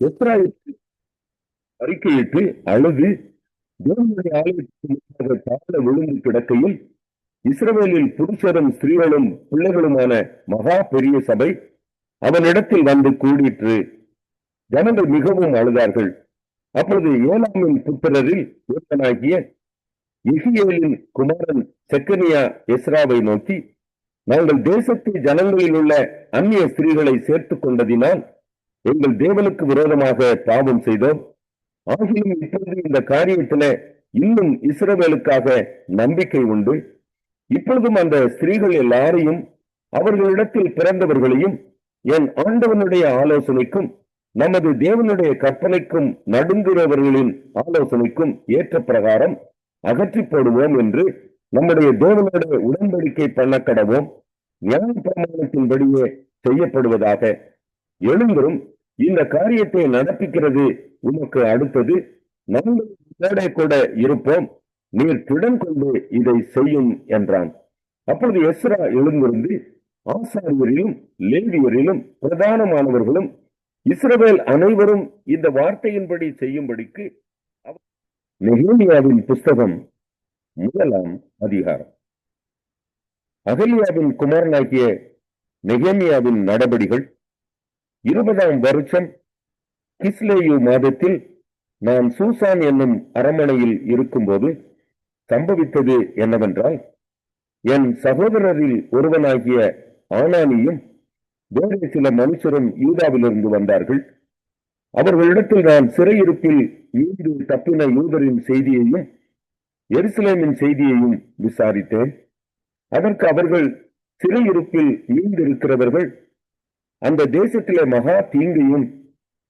Ezra அறிக்கையிட்டு அழுது தேவனுடைய ஆலயத்துக்கு முன்பாக தாழ விழுந்து கிடக்கையில் இஸ்ரவேலில் புருஷரும் ஸ்திரீகளும் பிள்ளைகளுமான மகா பெரிய சபை அவனிடத்தில் வந்து கூடிற்று. ஜனங்கள் மிகவும் அழுதார்கள். அப்பொழுது ஏலாமின் புத்திரரில் ஒருவனாகிய இகியேலின் குமாரன் செக்கனியா எஸ்ராவை நோக்கி, நாங்கள் தேசத்து ஜனங்களில் உள்ள அந்நிய ஸ்திரீகளை சேர்த்துக் கொண்டதினால் எங்கள் தேவனுக்கு விரோதமாக பாவம் செய்தோம். ஆகியும் இப்பொழுது இந்த காரியத்தில இன்னும் இஸ்ரவேலுக்காக நம்பிக்கை உண்டு. இப்பொழுதும் அந்த ஸ்திரீகள் எல்லாரையும் அவர்களிடத்தில் பிறந்தவர்களையும் என் ஆண்டவனுடைய ஆலோசனைக்கும் நமது தேவனுடைய கற்பனைக்கும் நடுங்குறவர்களின் ஆலோசனைக்கும் ஏற்ற பிரகாரம் அகற்றி போடுவோம் என்று நம்முடைய தேவனுடைய உடன்படிக்கை பண்ண கடவோம். நியாய பிரமாணத்தின்படியே செய்யப்படுவதாக. எழுந்தரும் இந்த காரியத்தை நடப்பிக்கிறது உனக்கு அடுத்தது. நாங்கள் கூட இருப்போம். நீர் திடன் கொண்டு இதை செய்யும் என்றான். அப்பொழுது எஸ்ரா எழுந்திருந்து ஆசாரியரிலும் லேவியரிலும் பிரதானமானவர்களும் இஸ்ரவேல் அனைவரும் இந்த வார்த்தையின்படி செய்யும்படிக்கு நெகேமியாவின் புஸ்தகம் 1ஆம் அதிகாரம். அகலியாவின் குமாரனாகிய நெகேமியாவின் நடபடிகள் 20ஆம் வருஷம் கிஸ்லேயு மாதத்தில் நான் சூசான் என்னும் அரண்மனையில் இருக்கும்போது சம்பவித்தது என்னவென்றால், என் சகோதரரில் ஒருவனாகிய ஆனானியும் வேறு சில மனுஷரும் யூதாவிலிருந்து வந்தார்கள். அவர்களிடத்தில் நான் சிறையிருப்பில் மீண்டு தப்பின யூதரின் செய்தியையும் எருசலேமின் செய்தியையும் விசாரித்தேன். அதற்கு அவர்கள், சிறையிருப்பில் மீண்டிருக்கிறவர்கள் அந்த தேசத்திலே மகா தீங்கையும்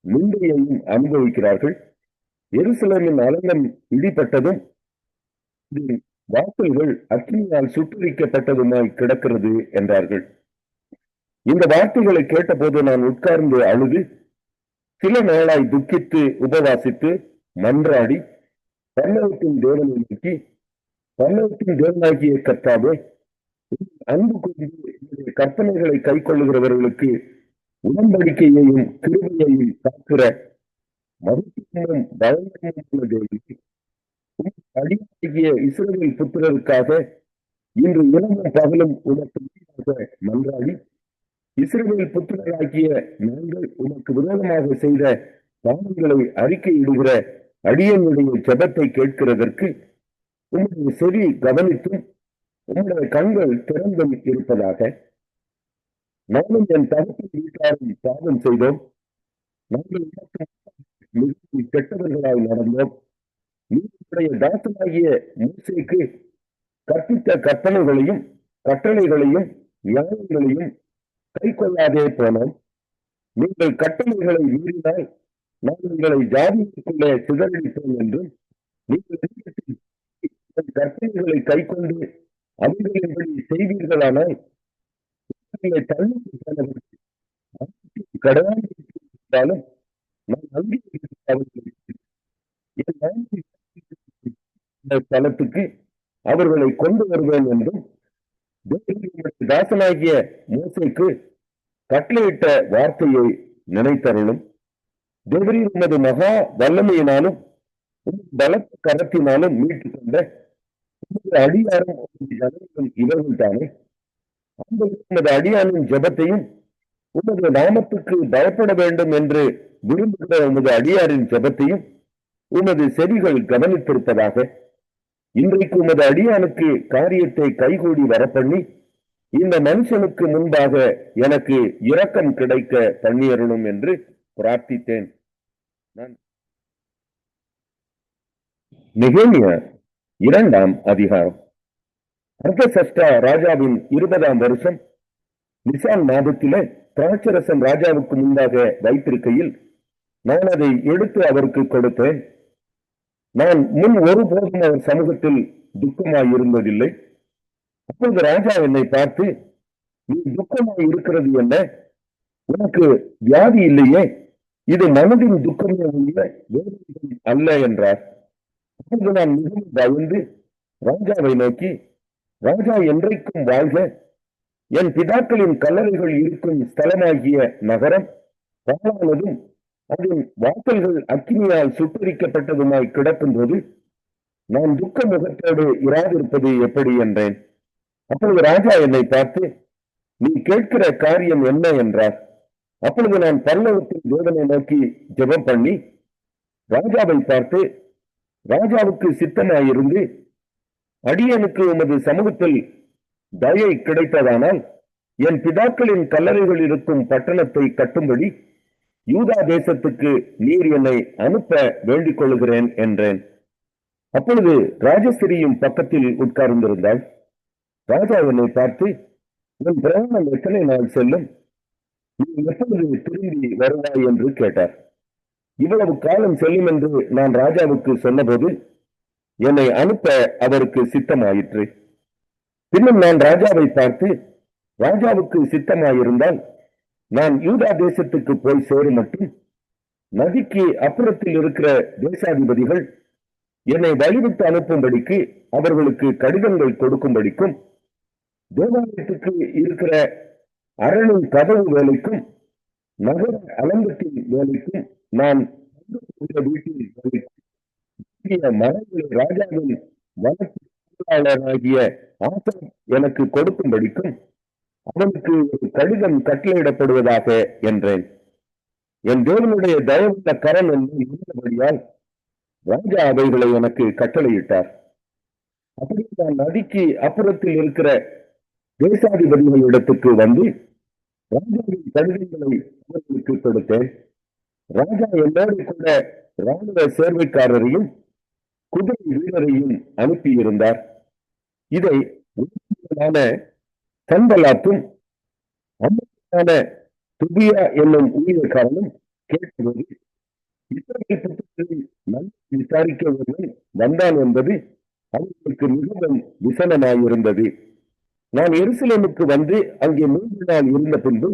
நிந்தையையும் அனுபவிக்கிறார்கள். எருசலேமின் அலங்கம் இடிப்பட்டதும் வாசல்கள் அக்கினியால் சுட்டரிக்கப்பட்டதுமாய் கிடக்கிறது என்றார்கள். இந்த வார்த்தைகளை கேட்டபோது நான் உட்கார்ந்து அழுது சில நாளாய் துக்கித்து உபவாசித்து மன்றாடி பரலோகத்தின் தேவனை நோக்கி, பரலோகத்தின் தேவனாகிய கர்த்தாவே, அன்பு கூர்ந்து கற்பனைகளை கை கொள்ளுகிறவர்களுக்கு உடன்படிக்கையையும் கிருபையையும் காக்கிற மகிழ்ச்சியும் பயங்கரமான தேவனுக்கு அடியாகிய இஸ்ரவேல் புத்திரருக்காக இன்று இரவும் பகலும் உனக்கு மன்றாடி, இஸ்ரவேல் புத்திரராகிய நாங்கள் உனக்கு விரோதமாக செய்த பாவங்களை அறிக்கையிடுகிற அடியனுடைய ஜெபத்தை கேட்கிறதற்கு உங்களுடைய செவி கவனித்தும் உங்களுடைய கண்கள் திறந்தும் இருப்பதாக. நானும் என் தகப்பின் வீட்டாரும் பாவம் செய்தோம். நாங்கள் மிகவும் கெட்டவர்களாய் நடந்தோம். நீங்களுடைய தாசனாகிய மோசேக்கு கற்பித்த கற்பனைகளையும் கட்டளைகளையும் நியாயங்களையும் கை கொள்ளாதே போனோம். நீங்கள் கட்டளைகளை மீறினால் நான் உங்களை ஜாதிக்குள்ளே சிதறடிப்போம் என்றும், நீங்கள் கற்பனைகளை கை கொண்டு அவர்களின்படி செய்வீர்களானால் தள்ளி கிடையாலும் நான் ஸ்தலத்துக்கு அவர்களை கொண்டு வருவேன் என்றும், தாசனாகிய மோசேக்கு கட்டளையிட்ட வார்த்தையை நினைத்தருளும். தேவரீர் உமது மகா வல்லமையினாலும் பலத்த கரத்தினாலும் மீட்டுக் கொண்ட அடியாரும் ஜனங்களும் இவர்கள் தானே. உமது அடியானின் ஜெபத்தையும் உமது நாமத்துக்கு பயப்பட வேண்டும் என்று விரும்புகிற உமது அடியாரின் ஜெபத்தையும் உமது செவிகள் கவனித்திருப்பதாக. இன்றைக்கு உமது அடியானுக்கு காரியத்தை கைகூடி வரப்பண்ணி இந்த மனுஷனுக்கு முன்பாக எனக்கு இரக்கம் கிடைக்க பண்ணியருளும் என்று பிரார்த்தித்தேன். நெகேமியா 2ஆம் அதிகாரம். அர்தசஷ்டா ராஜாவின் 20ஆம் வருஷம் நிசான் மாதத்திலே திராட்சரசம் ராஜாவுக்கு முன்பாக வைத்திருக்கையில் நான் அதை எடுத்து அவருக்கு கொடுத்தேன். நான் முன் ஒருபோதும் அவர் சமூகத்தில் துக்கமாய் இருந்ததில்லை. அப்பொழுது ராஜா என்னை பார்த்து, நீ துக்கமாய் இருக்கிறது என்ன? உனக்கு வியாதி இல்லையே, இது மனதின் துக்கமே அல்ல என்றார். அப்பொழுது நான் மிகவும் பயந்து ராஜாவை நோக்கி, ராஜா என்றைக்கும் வாழ்க, என் பிதாக்களின் கல்லறைகள் இருக்கும் ஸ்தலமாகிய நகரம் பாழானதும் அதன் வாசல்கள் அக்கினியால் சுட்டரிக்கப்பட்டதுமாய் கிடக்கும் போது நான் துக்க முகத்தோடு இராதிருப்பது எப்படி என்றேன். அப்பொழுது ராஜா என்னை பார்த்து, நீ கேட்கிற காரியம் என்ன என்றார். அப்பொழுது நான் பரலோகத்தின் தேவனை நோக்கி ஜெபம் பண்ணி ராஜாவை பார்த்து, ராஜாவுக்கு சித்தமாயிருந்து அடியனுக்கு உமது சமூகத்தில் தயை கிடைத்ததானால் என் பிதாக்களின் கல்லறைகள் இருக்கும் பட்டணத்தை கட்டும்படி யூதா தேசத்துக்கு நீர் என்னை அனுப்ப வேண்டிக் கொள்கிறேன் என்றேன். அப்பொழுது ராஜஸ்திரியும் பக்கத்தில் உட்கார்ந்திருந்தாள். ராஜா என்னை பார்த்து, உன் பிரயாணம் எத்தனை நாள் செல்லும்? நீ எப்பொழுது திரும்பி வருவாய் என்று கேட்டார். இவ்வளவு காலம் செல்லும் என்று நான் ராஜாவுக்கு சொன்னபோது என்னை அனுப்ப அவருக்கு சித்தமாயிற்று. பின்னும் நான் ராஜாவை பார்த்து, ராஜாவுக்கு சித்தமாயிருந்தால் நான் யூதா தேசத்துக்கு போய் சேரும் மட்டும் நதிக்கு அப்புறத்தில் இருக்கிற தேசாதிபதிகள் என்னை வழிவிட்டு அனுப்பும்படிக்கு அவர்களுக்கு கடிதங்கள் கொடுக்கும்படிக்கும் தேவாலயத்துக்கு இருக்கிற அரணின் கதவு வேலைக்கும் நகர அலங்கத்தின் வேலைக்கும் நான் வீட்டில் மரங்களை ராஜாவின் வழக்காளராகிய ஆசாப் எனக்கு கொடுக்கும்படிக்கும் அவனுக்கு ஒரு கடிதம் கட்டளையிடப்படுவதாக என்றேன். என் தேவனுடைய தயவுள்ள கரம் என்று இருந்தபடியால் ராஜா அவைகளை எனக்கு கட்டளையிட்டார். அப்படி நான் நதிக்கு அப்புறத்தில் இருக்கிற தேசாதிபதிகளிடத்துக்கு வந்து ராஜாவின் கடிதங்களை அவர்களுக்கு கொடுத்தேன். ராஜா என்னோடு கூட ராணுவ சேர்வைக்காரரையும் குதிரை வீரரையும் அனுப்பியிருந்தார். இதை சன்பலாத்தும் அம்மான துபியா என்னும் ஊழியக்காரனும் கேட்டபோது விசாரிக்க ஒருவன் வந்தான் என்பது அவர்களுக்கு மிகவும் விசனமாயிருந்தது. நான் எருசலேமுக்கு வந்து அங்கே 3 நாள் இருந்த பின்பு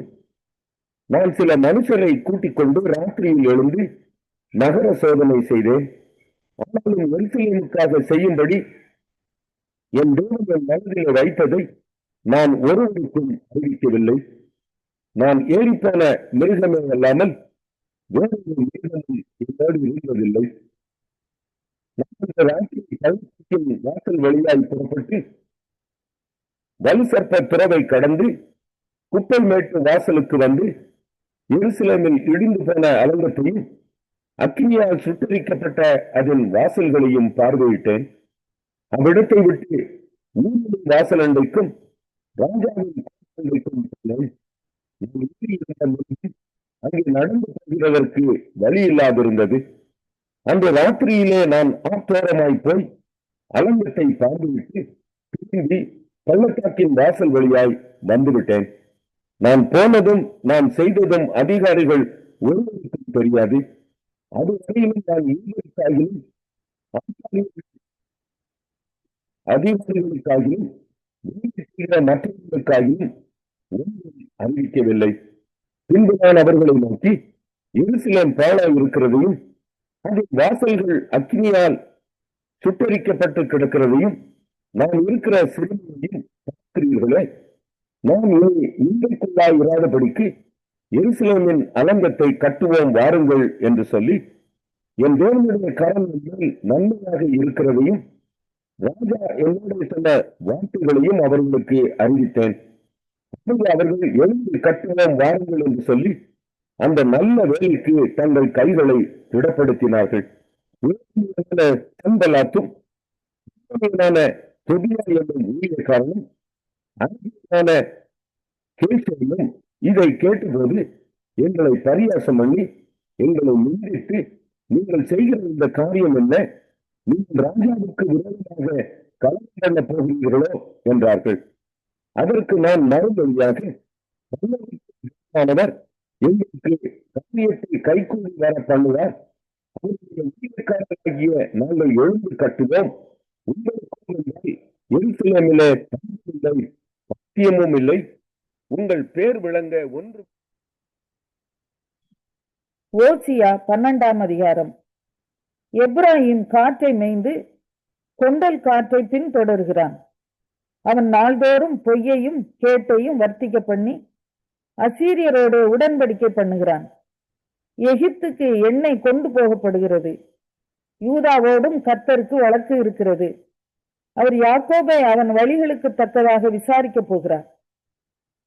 நான் சில மனுஷரை கூட்டிக் கொண்டு ராத்திரியில் எழுந்து நகர சோதனை செய்தேன். ஆனாலும் எருசலேமுக்காக செய்யும்படி என் தேவன் என் மனதில் வைத்ததை நான் ஒருவருக்கும் அறிவிக்கவில்லை. நான் ஏறிப்போன மிருகமே அல்லாமல் வேறொரு மிருகமும் என்னோடு இருந்ததில்லை. வாசல் வழியாய் புறப்பட்டு வலு சர்ப்ப துறவை கடந்து குப்பை மேட்டு வாசலுக்கு வந்து எருசலேமில் இடிந்து போன அலங்கத்தையும் அக்கினியால் சுட்டரிக்கப்பட்ட அதன் வாசல்களையும் பார்வையிட்டேன். அவ்விடத்தை விட்டு ஊரின் வாசல் அண்டைக்கும் ராஜாவின் அங்கே நடந்து போகிறதற்கு வழி இல்லாதிருந்தது. அந்த ராத்திரியிலே நான் ஆத்தோரமாய் போய் அலங்கத்தை பார்த்துவிட்டு திரும்பி பள்ளத்தாக்கின் வாசல் வழியாய் வந்துவிட்டேன். நான் போனதும் நான் செய்ததும் அதிகாரிகள் ஒருவருக்கும் தெரியாது. அது வரையிலும் நான் இவர்களுக்காகிலும் அதிகாரிகளுக்காகிலும் மற்றவர்களுக்காகியும் ஒன்றும் அறிவிக்கவில்லை. பின்பு நான் அவர்களை நோக்கி எருசலேம் பாழாய் இருக்கிறதையும் அந்த வாசல்கள் அக்கினியால் சுட்டரிக்கப்பட்டு கிடக்கிறதையும் நான் இருக்கிற சிறுமையையும் பார்க்கிறீர்களே. நான் இனி இன்றைக்குள்ளாய் இராதபடிக்கு எருசலேமின் அலங்கத்தை கட்டுவோம் வாருங்கள் என்று சொல்லி என் தேவனுடைய கரம் நன்மையாக இருக்கிறதையும் ராஜா என்னுடைய சொன்ன வார்த்தைகளையும் அவர்களுக்கு அறிவித்தேன். அவர்கள் எழுந்து கட்டுவோம் வாருங்கள் என்று சொல்லி அந்த நல்ல வேலைக்கு தங்கள் கைகளை திடப்படுத்தினார்கள். சன்பலாத்தும் தொபியா என்னும் ஊழியக்காரனும் கேசவனும் இதை கேட்டபோது எங்களை பரியாசம் பண்ணி எங்களை நிந்தித்து, நீங்கள் செய்கிற இந்த காரியம் என்ன? நீங்கள் ராஜாவுக்கு விரோதமாக களம் பண்ண போகிறீர்களோ என்றார்கள். அதற்கு நான் மறுமொழியாக, எங்களுக்கு காரியத்தை கைகூடி வர பண்ணுவார், அவருடைய ஊழியக்காரராகிய நாங்கள் எழுந்து கட்டுவோம். உங்களுக்கு எருசலேமிலே இல்லை, சத்தியமும் இல்லை, உங்கள் பேர் விளங்க ஒன்று. ஓசியா 12ஆம் அதிகாரம். எப்ராஹிம் காற்றை மேய்ந்து கொண்டல் காற்றை பின்தொடர்கிறான். அவன் நாள்தோறும் பொய்யையும் கேட்டையும் வர்த்திக்க பண்ணி அசீரியரோடு உடன்படிக்கை பண்ணுகிறான். எகிப்துக்கு எண்ணெய் கொண்டு போகப்படுகிறது. யூதாவோடும் கர்த்தருக்கு வழக்கு இருக்கிறது. அவர் யாக்கோபை அவன் வழிகளுக்கு தக்கதாக விசாரிக்க போகிறார்.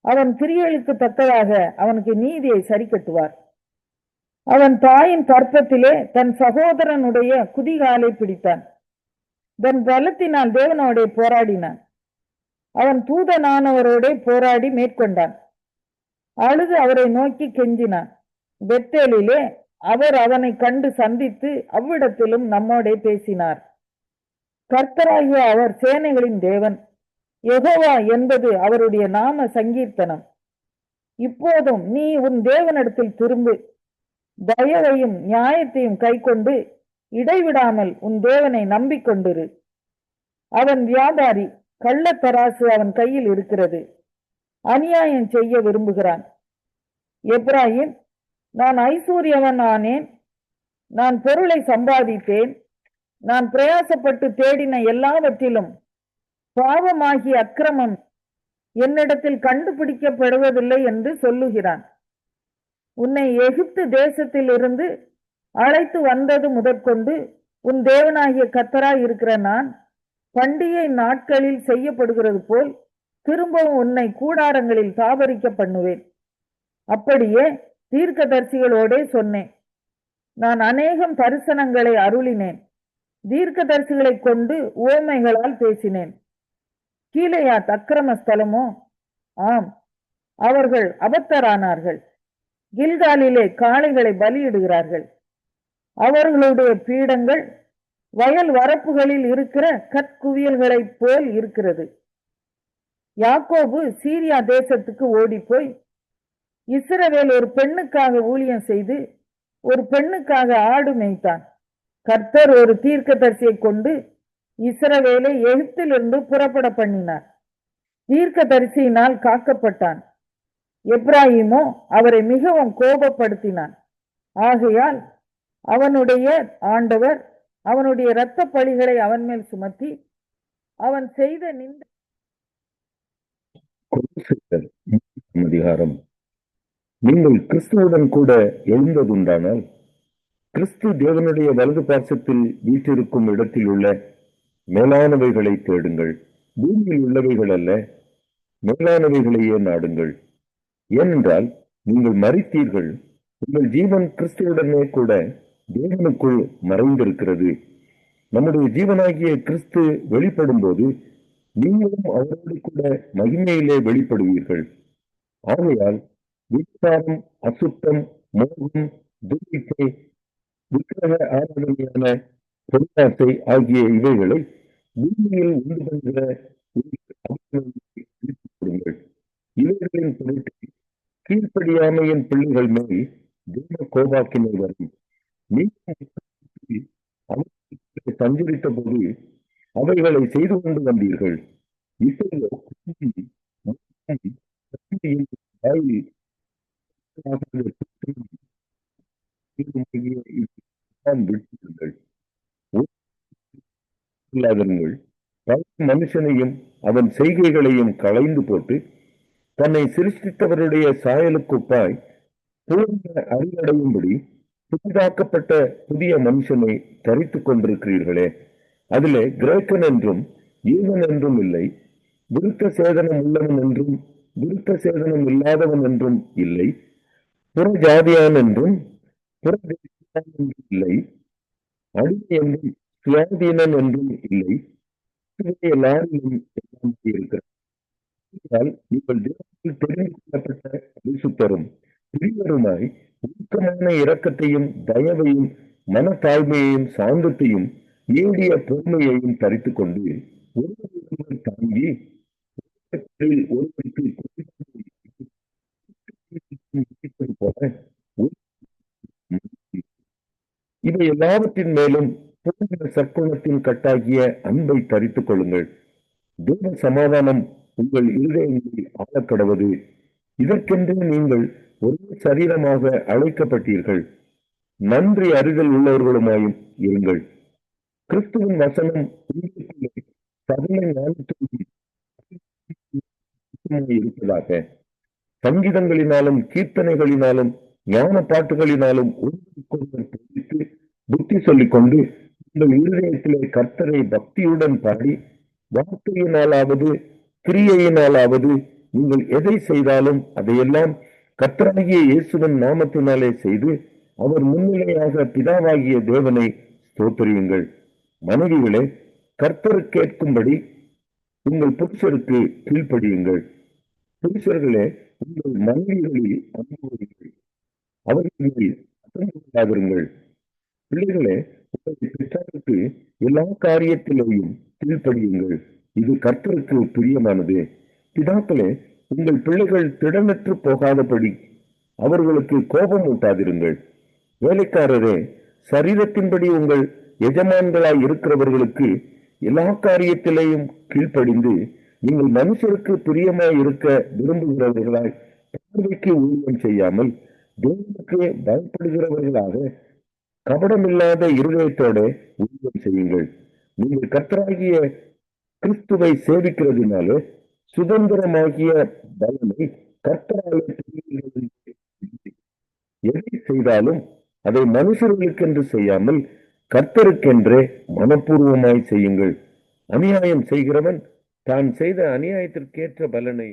அவன் கிரியைகளுக்கு தக்கதாக அவனுக்கு நீதியை சரி கட்டுவார். அவன் தாயின் கற்பத்திலே தன் சகோதரனுடைய குதிகாலை பிடித்தான். தன் பலத்தினால் தேவனோட போராடினான். அவன் தூதனானவரோட போராடி மேற்கொண்டான். அழுது அவரை நோக்கி கெஞ்சினான். பெத்தேலிலே அவர் அவனை கண்டு சந்தித்து அவ்விடத்திலும் நம்மோட பேசினார். கர்த்தராகிய அவர் சேனைகளின் தேவன், யெகோவா என்பது அவருடைய நாம சங்கீர்த்தனம். இப்போதும் நீ உன் தேவனிடத்தில் திரும்பு, தயவையும் நியாயத்தையும் கைக்கொண்டு இடைவிடாமல் உன் தேவனை நம்பிக்கொண்டிரு. அவன் வியாபாரி, கள்ளத்தராசு அவன் கையில் இருக்கிறது. அநியாயம் செய்ய விரும்புகிறான். எப்ராஹிம், நான் ஐஸ்வர்யவன் ஆனேன், நான் பொருளை சம்பாதித்தேன், நான் பிரயாசப்பட்டு தேடின எல்லாவற்றிலும் பாவமாகிய அக்கிரமம் என்னிடத்தில் கண்டுபிடிக்கப்படுவதில்லை என்று சொல்லுகிறான். உன்னை எகிப்து தேசத்தில் இருந்து அழைத்து வந்தது முதற்கொண்டு உன் தேவனாகிய கர்த்தராய் இருக்கிற நான் பண்டிகை நாட்களில் செய்யப்படுகிறது போல் திரும்பவும் உன்னை கூடாரங்களில் தாபரிக்க பண்ணுவேன். அப்படியே தீர்க்கதரிசிகளோடே சொன்னேன். நான் அநேகம் தரிசனங்களை அருளினேன். தீர்க்கதரிசிகளை கொண்டு உவமைகளால் பேசினேன். கீலேயாத் அக்கிரம ஸ்தலமோ? ஆம், அவர்கள் அபத்தரானார்கள். கில்காலிலே காளைகளை பலியிடுகிறார்கள். அவர்களுடைய பீடங்கள் வயல் வரப்புகளில் இருக்கிற கற்குவியல்களைப் போல் இருக்கிறது. யாக்கோபு சீரியா தேசத்துக்கு ஓடிப்போய் இஸ்ரவேல் ஒரு பெண்ணுக்காக ஊழியம் செய்து ஒரு பெண்ணுக்காக ஆடு மேய்த்தான். கர்த்தர் ஒரு தீர்க்கதரிசியை கொண்டு இஸ்ரவேலை எகிப்திலிருந்து புறப்பட பண்ணினார். தீர்க்கதரிசியினால் காக்கப்பட்டான். எப்ராஹிமோ அவரை மிகவும் கோபப்படுத்தினான். ஆகையால் அவனுடைய ஆண்டவர் அவனுடைய இரத்த பழிகளை அவன் மேல் சுமத்தி அவன் செய்த அதிகாரம். நீங்கள் கிறிஸ்துவுடன் கூட எழுந்ததுண்டானால் கிறிஸ்து தேவனுடைய வலது பாசத்தில் வீற்றிருக்கும் இடத்தில் உள்ள மேலானவைகளை தேடுங்கள். பூமியில் உள்ளவைகள் அல்ல, மேலானவைகளையே நாடுங்கள். ஏனென்றால் நீங்கள் மரித்தீர்கள், உங்கள் ஜீவன் கிறிஸ்துவுடனே கூட தேவனுக்குள் மறைந்திருக்கிறது. நம்முடைய ஜீவனாகிய கிறிஸ்து வெளிப்படும் போது நீங்களும் அவரோடு கூட மகிமையிலே வெளிப்படுவீர்கள். ஆகையால் விசாரம், அசுத்தம், மோகம், துர்வித்தை, விக்கிரக ஆராதனையான பொருளாசை ஆகிய இவைகளை பூமியில் உண்டு பண்ணுகிற இவைகளின் பொருட்டு கீழ்ப்படியாமையின் பிள்ளைகள் மேல் தேவ கோபாக்கினை வரும். சஞ்சரித்த போது அவைகளை செய்து கொண்டு வந்தீர்கள். மனுஷனையும் அவன் செய்கைகளையும் களைந்து போட்டு தன்னை சிருஷ்டித்தவருடைய சாயலுக்குப்பாய் பூர்ண அறிவடையும்படி புதிதாக்கப்பட்ட புதிய மனுஷனை தரித்துக் கொண்டிருக்கிறீர்களே. அதிலே கிரேக்கன் என்றும் யூதன் என்றும் இல்லை, விருத்த சேதனம் உள்ளவன் என்றும் விருத்த சேதனம் இல்லாதவன் என்றும் இல்லை, புற ஜாதியான் என்றும் புற தேசியான் என்றும் இல்லை, அடிமை என்றும் சுயாதீனன் என்றும் இல்லை, எல்லாரிலும் எல்லாம் இருக்கிறார். நீங்கள் தேவத்தில் தெரிந்து கொள்ளப்பட்ட பரிசுத்தரும் பிரியருமாய் ஊக்கமான இரக்கத்தையும் தயவையும் மனத்தாழ்மையையும் சாந்தத்தையும் நீடிய பொறுமையையும் தரித்துக் கொண்டு ஒருவரை தாங்கி ஒருவருக்கு போல இவை எல்லாவற்றின் மேலும் சற்குணத்தின் கட்டாகிய அன்பை தரித்துக் கொள்ளுங்கள். தேவ சமாதானம் உங்கள் இருதயங்களில் ஆளக்கடவது. இதற்கென்று நீங்கள் ஒரே சரீரமாக அழைக்கப்பட்டீர்கள். நன்றி அறிதல் உள்ளவர்களுமாயும் இருங்கள். கிறிஸ்துவின் வசனம் சகல ஞானத்துக்கும் இருப்பதாக சங்கீதங்களினாலும் கீர்த்தனைகளினாலும் ஞான பாட்டுகளினாலும் ஒருவருக்கொருவர் போதித்து புத்தி சொல்லிக் கொண்டு உங்கள் இருதயத்திலே கர்த்தரை பக்தியுடன் பாடி வார்த்தையினாலாவது கிரியையினாலாவது நீங்கள் எதை செய்தாலும் அதையெல்லாம் கர்த்தராகிய இயேசுவின் நாமத்தினாலே செய்து அவர் முன்னிலையாக பிதாவாகிய தேவனை ஸ்தோத்திரியுங்கள். மனைவிகளே, கர்த்தர் கேட்கும்படி உங்கள் புருஷருக்கு கீழ்ப்படியுங்கள். புருஷர்களே, உங்கள் மனைவிகளில் அன்புங்கள், அவர்களில் அடங்குங்கள். பிள்ளைகளே, உங்கள் பெற்றாருக்கு எல்லா காரியத்திலேயும் கீழ்ப்படியுங்கள், இது கர்த்தருக்கு பிரியமானது. பிதாக்களே, உங்கள் பிள்ளைகள் திடனற்று போகாதபடி அவர்களுக்கு கோபம் ஊட்டாதிருங்கள். வேலைக்காரரே, சரீரத்தின்படி உங்கள் எஜமான்களாய் இருக்கிறவர்களுக்கு எல்லா காரியத்திலேயும் கீழ்ப்படிந்து நீங்கள் மனுஷருக்கு பிரியமாய் இருக்க விரும்புகிறவர்களாய் பார்வைக்கு ஊழியம் செய்யாமல் தேவனுக்கு பயப்படுகிறவர்களாக கபடமில்லாத இருதயத்தோட ஊழியம் செய்யுங்கள். நீங்கள் கர்த்தராகிய கிறிஸ்துவை சேவிக்கிறதுனால சுதந்திரமாகிய பலனை கர்த்தராலே பெறுவீர்கள். எதை செய்தாலும் அதை மனுஷர்களுக்கென்று செய்யாமல் கர்த்தருக்கென்றே மனப்பூர்வமாய் செய்யுங்கள். அநியாயம் செய்கிறவன் தான் செய்த அநியாயத்திற்கேற்ற பலனை.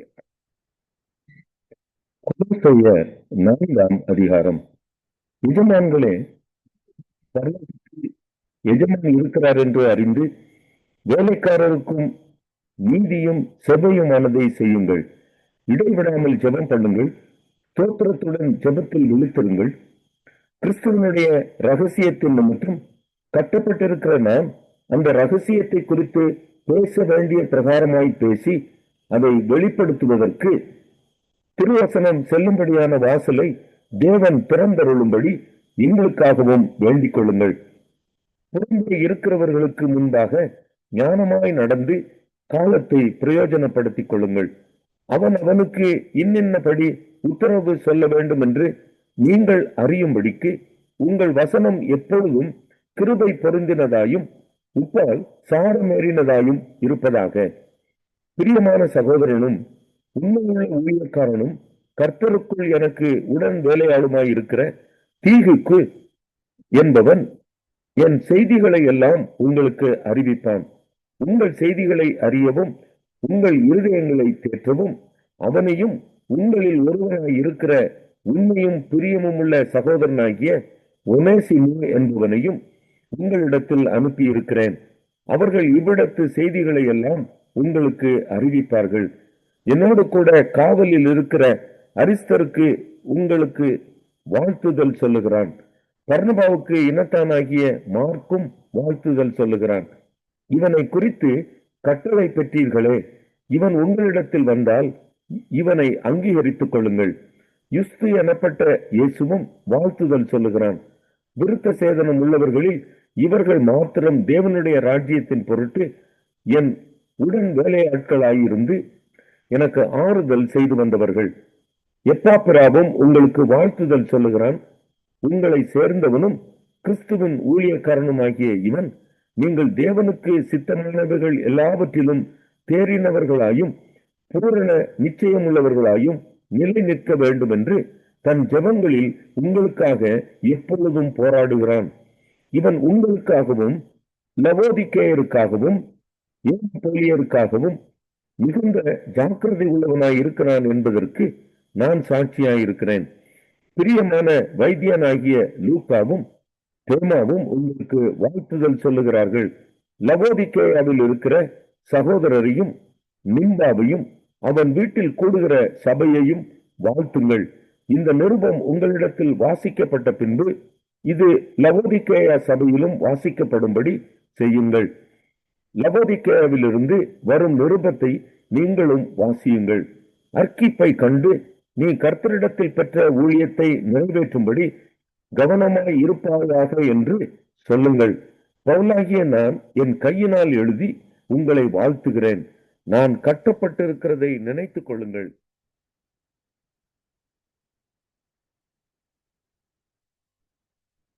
கொலோசையர் 4ஆம் அதிகாரம். எஜமான்களே, எஜமான் இருக்கிறார் என்று அறிந்து வேலைக்காரருக்கும் நீதியும் செவ்வையுமானதை செய்யுங்கள். இடைவிடாமல் ஜெபம் பண்ணுங்கள், ஸ்தோத்திரத்துடன் ஜெபத்தில் விழித்திருங்கள். கிறிஸ்துவனுடைய ரகசியத்தின் நிமித்தம் கட்டப்பட்டிருக்கிற நாம் அந்த ரகசியத்தை குறித்து பேச வேண்டிய பிரகாரமாய் பேசி அதை வெளிப்படுத்துவதற்கு திருவசனம் செல்லும்படியான வாசலை தேவன் திறந்தருளும்படி எங்களுக்காகவும் வேண்டிக் கொள்ளுங்கள். புறம்பே இருக்கிறவர்களுக்கு முன்பாக ஞானமாய் நடந்து காலத்தை பிரயோஜனப்படுத்திக் கொள்ளுங்கள். அவன் அவனுக்கு இன்னின்னபடி உத்தரவு சொல்ல வேண்டும் என்று நீங்கள் அறியும்படிக்கு உங்கள் வசனம் எப்பொழுதும் கிருபை பொருந்தினதாயும் உப்பால் சாரமேறினதாயும் இருப்பதாக. பிரியமான சகோதரனும் உண்மையுள்ள ஊழியக்காரனும் கர்த்தருக்குள் எனக்கு உடன் வேலையாளுமாய் இருக்கிற தீகுக்கு என்பவன் என் செய்திகளை எல்லாம் உங்களுக்கு அறிவிப்பான். உங்கள் செய்திகளை அறியவும் உங்கள் இருதயங்களை தேற்றவும் அவனையும் உங்களில் ஒருவனாய் இருக்கிற உண்மையும் பிரியமும் உள்ள சகோதரனாகிய ஒனேசிமு என்பவனையும் உங்களிடத்தில் அனுப்பியிருக்கிறேன். அவர்கள் இவ்விடத்து செய்திகளை எல்லாம் உங்களுக்கு அறிவிப்பார்கள். என்னோடு கூட காவலில் இருக்கிற அரிஸ்தருக்கு உங்களுக்கு வாழ்த்துதல் சொல்லுகிறான். பர்னபாவுக்கு இனத்தானாகிய மார்க்கும் வாழ்த்துதல் சொல்லுகிறான். இவனை குறித்து கட்டளை பெற்றீர்களே, இவன் உங்களிடத்தில் வந்தால் இவனை அங்கீகரித்துக் கொள்ளுங்கள். யுஸ்து எனப்பட்ட இயேசுவும் வாழ்த்துதல் சொல்லுகிறான். விருத்த சேதனம் உள்ளவர்களில் இவர்கள் மாத்திரம் தேவனுடைய ராஜ்யத்தின் பொருட்டு என் உடன் வேலையாட்களாயிருந்து எனக்கு ஆறுதல் செய்து வந்தவர்கள். எப்பாப்பிராவும் உங்களுக்கு வாழ்த்துதல் சொல்லுகிறான். உங்களை சேர்ந்தவனும் கிறிஸ்துவின் ஊழியக்காரனுமாகிய இவன் நீங்கள் தேவனுக்கு சித்தமானவர்கள் எல்லாவற்றிலும் தேறினவர்களாயும் பூரண நிச்சயம் உள்ளவர்களாயும் நிலை நிற்க வேண்டும் என்று தன் ஜெபங்களில் உங்களுக்காக எப்பொழுதும் போராடுகிறான். இவன் உங்களுக்காகவும் லவோதிக்கேயருக்காகவும் ஏற்போலியருக்காகவும் மிகுந்த ஜாக்கிரதை உள்ளவனாய் இருக்கிறான் என்பதற்கு நான் சாட்சியாயிருக்கிறேன். பிரியமான வைத்தியனாகிய லூக்காவும் தேமாவும் உங்களுக்கு வாழ்த்துதல் சொல்லுகிறார்கள். லவோதிக்கேயாவில் இருக்கிற சகோதரரையும் நிம்பாவையும் அவன் வீட்டில் கூடுகிற சபையையும் வாழ்த்துங்கள். இந்த நிருபம் உங்களிடத்தில் வாசிக்கப்பட்ட பின்பு இது லவோதிக்கேயா சபையிலும் வாசிக்கப்படும்படி செய்யுங்கள். லவோதிக்கேயாவிலிருந்து வரும் நிருபத்தை நீங்களும் வாசியுங்கள். அர்க்கிப்பை கண்டு நீ கர்த்தரிடத்தில் பெற்ற ஊழியத்தை நிறைவேற்றும்படி கவனமாய் இருப்பாயாக என்று சொல்லுங்கள். பவுலாகிய நான் என் கையினால் எழுதி உங்களை வாழ்த்துகிறேன். நான் கட்டப்பட்டிருக்கிறதை நினைத்துக் கொள்ளுங்கள்.